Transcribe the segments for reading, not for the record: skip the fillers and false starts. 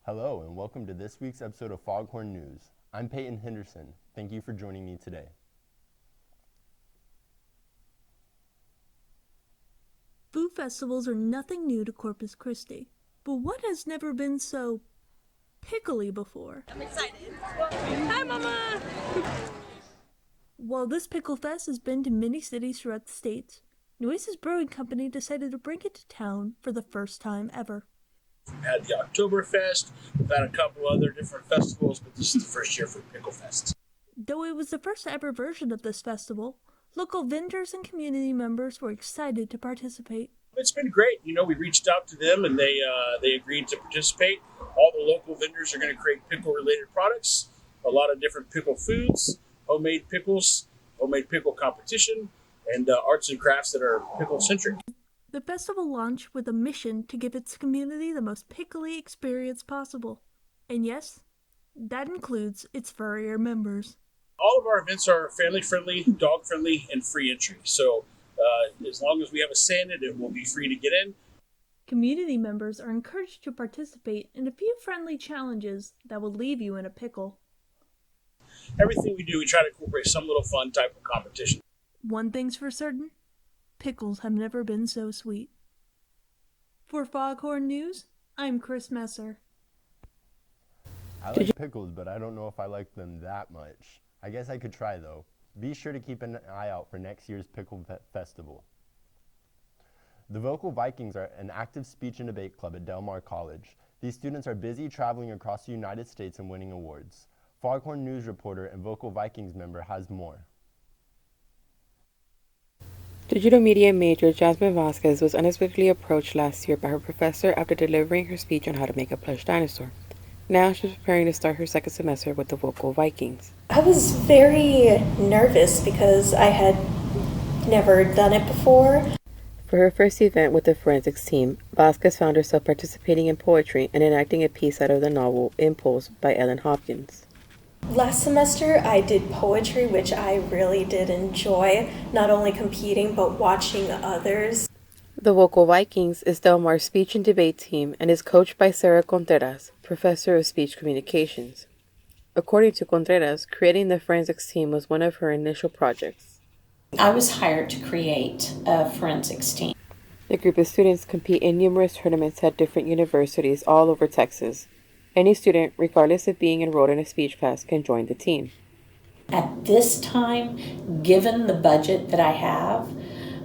Hello and welcome to this week's episode of Foghorn News. I'm Peyton Henderson. Thank you for joining me today. Food festivals are nothing new to Corpus Christi, but what has never been so pickly before? I'm excited. Hi, Mama! While this Pickle Fest has been to many cities throughout the states, Nueces Brewing Company decided to bring it to town for the first time ever. We've had the Oktoberfest, we've had a couple other different festivals, but this is the first year for Pickle Fest. Though it was the first ever version of this festival, local vendors and community members were excited to participate. It's been great. You know, we reached out to them and they agreed to participate. All the local vendors are going to create pickle-related products, a lot of different pickle foods, homemade pickles, homemade pickle competition, and arts and crafts that are pickle-centric. The festival launched with a mission to give its community the most pickly experience possible. And yes, that includes its furrier members. All of our events are family-friendly, dog-friendly, and free entry. So as long as we have a say in it, it will be free to get in. Community members are encouraged to participate in a few friendly challenges that will leave you in a pickle. Everything we do, we try to incorporate some little fun type of competition. One thing's for certain, pickles have never been so sweet. For Foghorn News, I'm Chris Messer. I like pickles, but I don't know if I like them that much. I guess I could try though. Be sure to keep an eye out for next year's Pickle Festival. The Vocal Vikings are an active speech and debate club at Del Mar College. These students are busy traveling across the United States and winning awards. Foghorn News reporter and Vocal Vikings member has more. Digital media major Jasmine Vasquez was unexpectedly approached last year by her professor after delivering her speech on how to make a plush dinosaur. Now she's preparing to start her second semester with the Vocal Vikings. I was very nervous because I had never done it before. For her first event with the forensics team, Vasquez found herself participating in poetry and enacting a piece out of the novel Impulse by Ellen Hopkins. Last semester I did poetry, which I really did enjoy, not only competing but watching others. The Vocal Vikings is Del Mar's speech and debate team and is coached by Sarah Contreras, professor of speech communications. According to Contreras, creating the forensics team was one of her initial projects. I was hired to create a forensics team. The group of students compete in numerous tournaments at different universities all over Texas. Any student, regardless of being enrolled in a speech class, can join the team. At this time, given the budget that I have,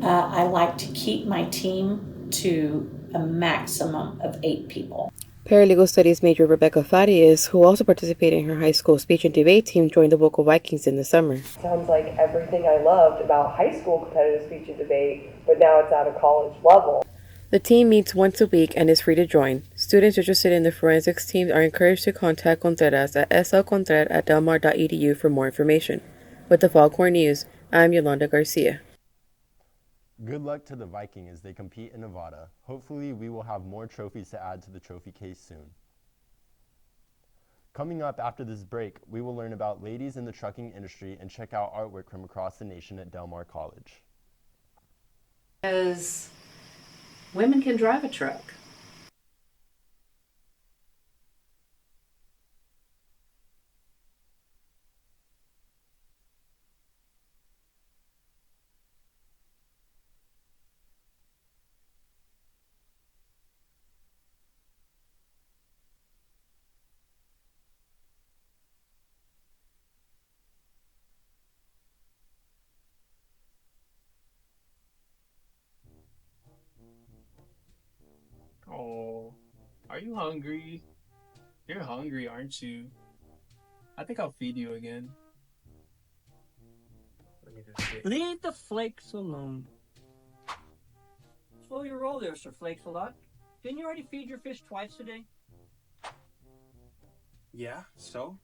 I like to keep my team to a maximum of 8 people. Paralegal studies major Rebecca Farias, who also participated in her high school speech and debate team, joined the Vocal Vikings in the summer. Sounds like everything I loved about high school competitive speech and debate, but now it's at a college level. The team meets once a week and is free to join. Students interested in the forensics team are encouraged to contact Contreras at slcontreras@delmar.edu for more information. With the Foghorn News, I'm Yolanda Garcia. Good luck to the Viking as they compete in Nevada. Hopefully we will have more trophies to add to the trophy case soon. Coming up after this break, we will learn about ladies in the trucking industry and check out artwork from across the nation at Del Mar College. Because women can drive a truck. Oh, are you hungry? You're hungry, aren't you? I think I'll feed you again. Let me just get... Leave the flakes alone. Slow your roll there, Sir Flakes a lot. Didn't you already feed your fish twice today? Yeah, so?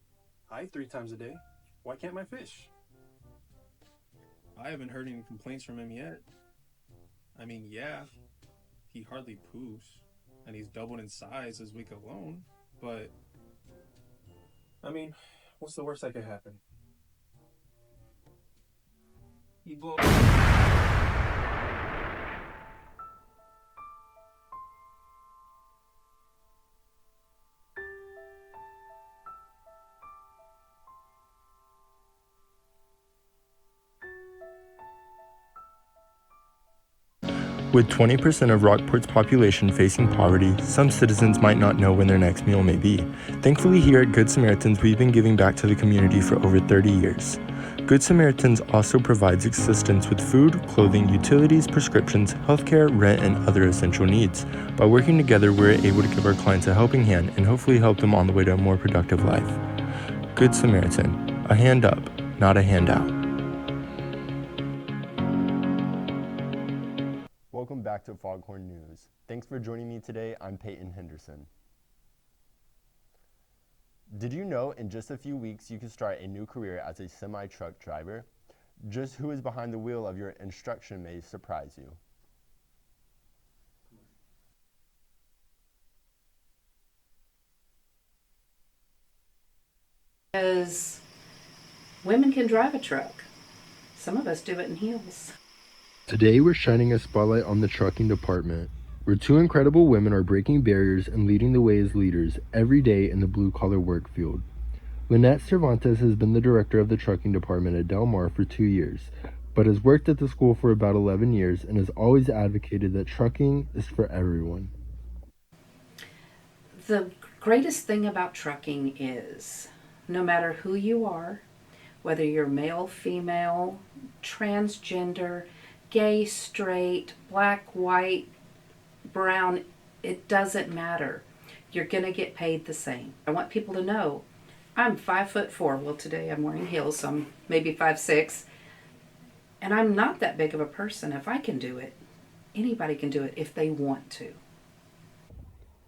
I eat 3 times a day. Why can't my fish? I haven't heard any complaints from him yet. I mean, yeah, he hardly poos, and he's doubled in size this week alone, but... I mean, what's the worst that could happen? You go... With 20% of Rockport's population facing poverty, some citizens might not know when their next meal may be. Thankfully, here at Good Samaritans, we've been giving back to the community for over 30 years. Good Samaritans also provides assistance with food, clothing, utilities, prescriptions, healthcare, rent, and other essential needs. By working together, we're able to give our clients a helping hand and hopefully help them on the way to a more productive life. Good Samaritan, a hand up, not a handout. Welcome back to Foghorn News. Thanks for joining me today. I'm Peyton Henderson. Did you know in just a few weeks you can start a new career as a semi-truck driver? Just who is behind the wheel of your instruction may surprise you. Because women can drive a truck. Some of us do it in heels. Today we're shining a spotlight on the trucking department, where two incredible women are breaking barriers and leading the way as leaders every day in the blue-collar work field. Lynette Cervantes has been the director of the trucking department at Del Mar for 2 years, but has worked at the school for about 11 years and has always advocated that trucking is for everyone. The greatest thing about trucking is no matter who you are, whether you're male, female, transgender, gay, straight, black, white, brown, it doesn't matter. You're going to get paid the same. I want people to know I'm 5'4". Well, today I'm wearing heels, so I'm maybe 5'6". And I'm not that big of a person. If I can do it, anybody can do it if they want to.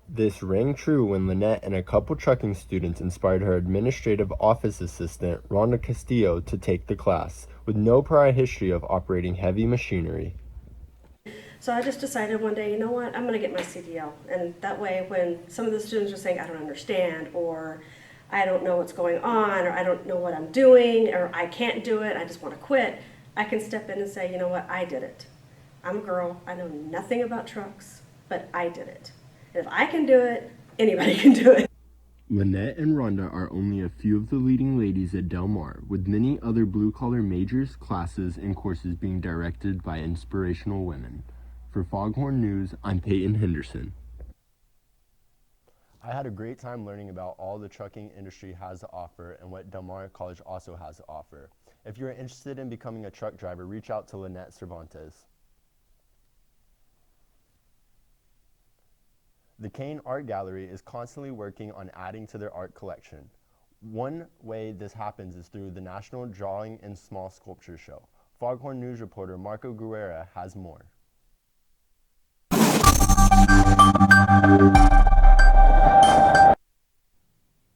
This rang true when Lynette and a couple trucking students inspired her administrative office assistant, Rhonda Castillo, to take the class, with no prior history of operating heavy machinery. So I just decided one day, you know what, I'm going to get my CDL. And that way when some of the students are saying, I don't understand, or I don't know what's going on, or I don't know what I'm doing, or I can't do it, I just want to quit, I can step in and say, you know what, I did it. I'm a girl, I know nothing about trucks, but I did it. And if I can do it, anybody can do it. Lynette and Rhonda are only a few of the leading ladies at Del Mar, with many other blue-collar majors, classes, and courses being directed by inspirational women. For Foghorn News, I'm Peyton Henderson. I had a great time learning about all the trucking industry has to offer and what Del Mar College also has to offer. If you're interested in becoming a truck driver, reach out to Lynette Cervantes. The Kane Art Gallery is constantly working on adding to their art collection. One way this happens is through the National Drawing and Small Sculpture Show. Foghorn News reporter Marco Guerrera has more.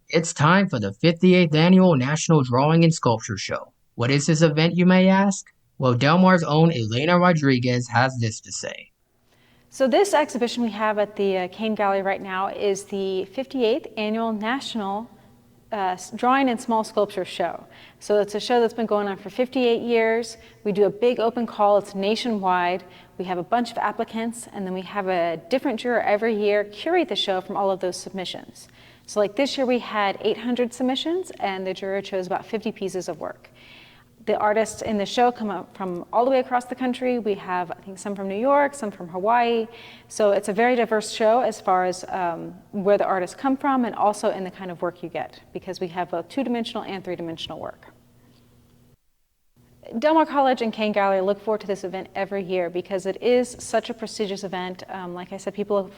It's time for the 58th Annual National Drawing and Sculpture Show. What is this event, you may ask? Well, Del Mar's own Elena Rodriguez has this to say. So this exhibition we have at the Kane Gallery right now is the 58th Annual National Drawing and Small Sculpture Show. So it's a show that's been going on for 58 years. We do a big open call. It's nationwide. We have a bunch of applicants, and then we have a different juror every year curate the show from all of those submissions. So like this year we had 800 submissions, and the juror chose about 50 pieces of work. The artists in the show come up from all the way across the country. We have, I think, some from New York, some from Hawaii. So it's a very diverse show as far as where the artists come from and also in the kind of work you get, because we have both two-dimensional and three-dimensional work. Del Mar College and Kane Gallery look forward to this event every year because it is such a prestigious event. Like I said, people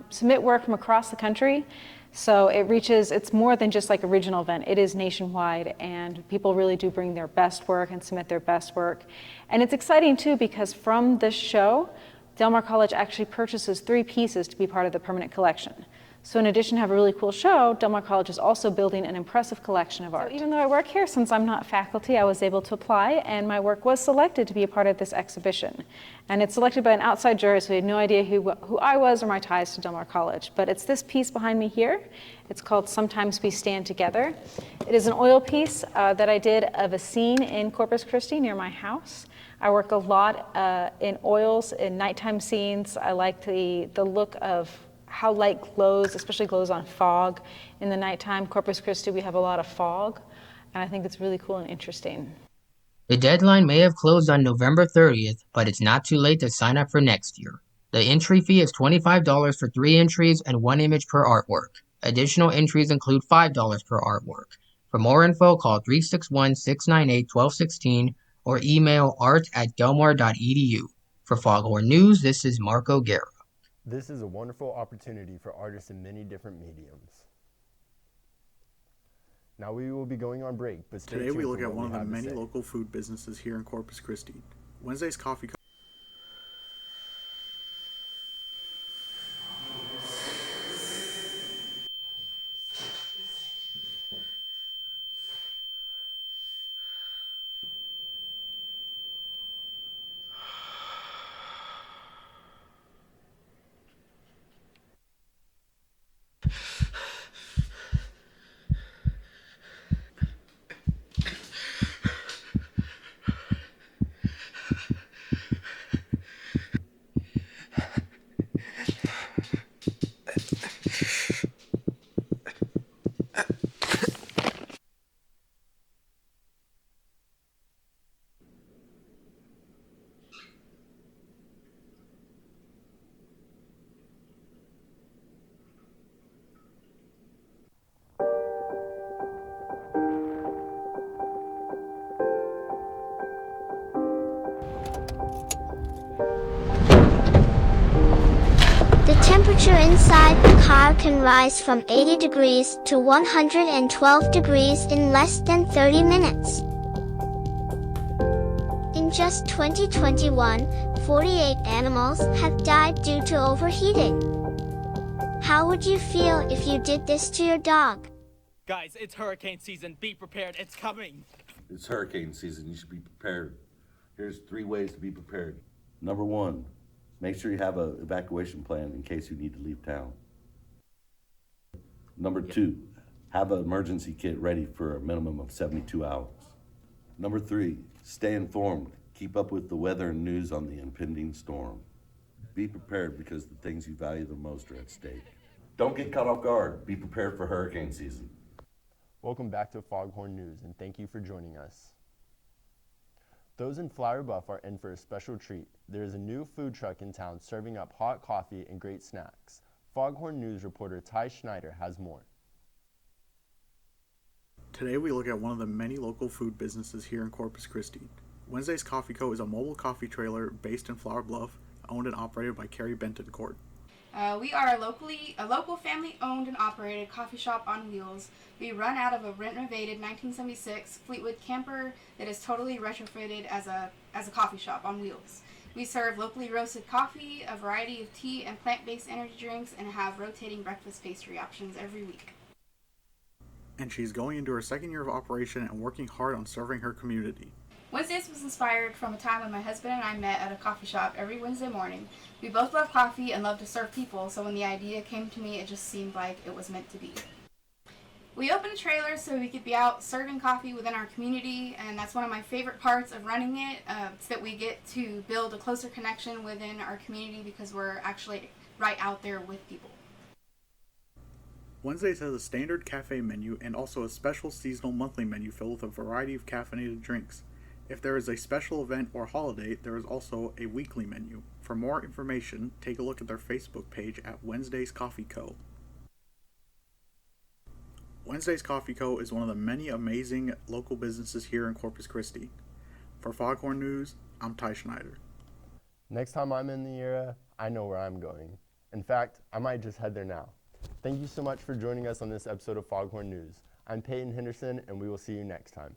submit work from across the country. So it's more than just like a regional event. It is nationwide, and people really do bring their best work and submit their best work. And it's exciting too because from this show, Del Mar College actually purchases 3 pieces to be part of the permanent collection. So in addition to have a really cool show, Del Mar College is also building an impressive collection of art. So even though I work here, since I'm not faculty, I was able to apply, and my work was selected to be a part of this exhibition. And it's selected by an outside jury, so we had no idea who I was or my ties to Del Mar College. But it's this piece behind me here. It's called Sometimes We Stand Together. It is an oil piece that I did of a scene in Corpus Christi near my house. I work a lot in oils, in nighttime scenes. I like the look of how light glows, especially glows on fog in the nighttime. Corpus Christi, we have a lot of fog, and I think it's really cool and interesting. The deadline may have closed on November 30th, but it's not too late to sign up for next year. The entry fee is $25 for 3 entries and 1 image per artwork. Additional entries include $5 per artwork. For more info, call 361-698-1216 or email art@delmar.edu. For Foghorn News, this is Marco Guerra. This is a wonderful opportunity for artists in many different mediums. Now we will be going on break, but stay Today tuned we look for at what one of we the have to many say. local food businesses here in Corpus Christi. Wednesday's Coffee Co. The temperature inside the car can rise from 80 degrees to 112 degrees in less than 30 minutes. In just 2021, 48 animals have died due to overheating. How would you feel if you did this to your dog? Guys, it's hurricane season. Be prepared. It's coming. It's hurricane season. You should be prepared. Here's 3 ways to be prepared. Number 1, make sure you have an evacuation plan in case you need to leave town. Number 2, have an emergency kit ready for a minimum of 72 hours. Number 3, stay informed. Keep up with the weather and news on the impending storm. Be prepared because the things you value the most are at stake. Don't get caught off guard. Be prepared for hurricane season. Welcome back to Foghorn News, and thank you for joining us. Those in Flower Bluff are in for a special treat. There is a new food truck in town serving up hot coffee and great snacks. Foghorn News reporter Ty Schneider has more. Today we look at one of the many local food businesses here in Corpus Christi. Wednesday's Coffee Co. is a mobile coffee trailer based in Flower Bluff, owned and operated by Carrie Bentoncourt. We are a local family-owned and operated coffee shop on wheels. We run out of a renovated 1976 Fleetwood camper that is totally retrofitted as a coffee shop on wheels. We serve locally roasted coffee, a variety of tea and plant-based energy drinks, and have rotating breakfast pastry options every week. And she's going into her 2nd year of operation and working hard on serving her community. Wednesdays was inspired from a time when my husband and I met at a coffee shop every Wednesday morning. We both love coffee and love to serve people, so when the idea came to me, it just seemed like it was meant to be. We opened a trailer so we could be out serving coffee within our community, and that's one of my favorite parts of running it. It's that we get to build a closer connection within our community because we're actually right out there with people. Wednesdays has a standard cafe menu and also a special seasonal monthly menu filled with a variety of caffeinated drinks. If there is a special event or holiday, there is also a weekly menu. For more information, take a look at their Facebook page at Wednesday's Coffee Co. Wednesday's Coffee Co. is one of the many amazing local businesses here in Corpus Christi. For Foghorn News, I'm Ty Schneider. Next time I'm in the area, I know where I'm going. In fact, I might just head there now. Thank you so much for joining us on this episode of Foghorn News. I'm Peyton Henderson, and we will see you next time.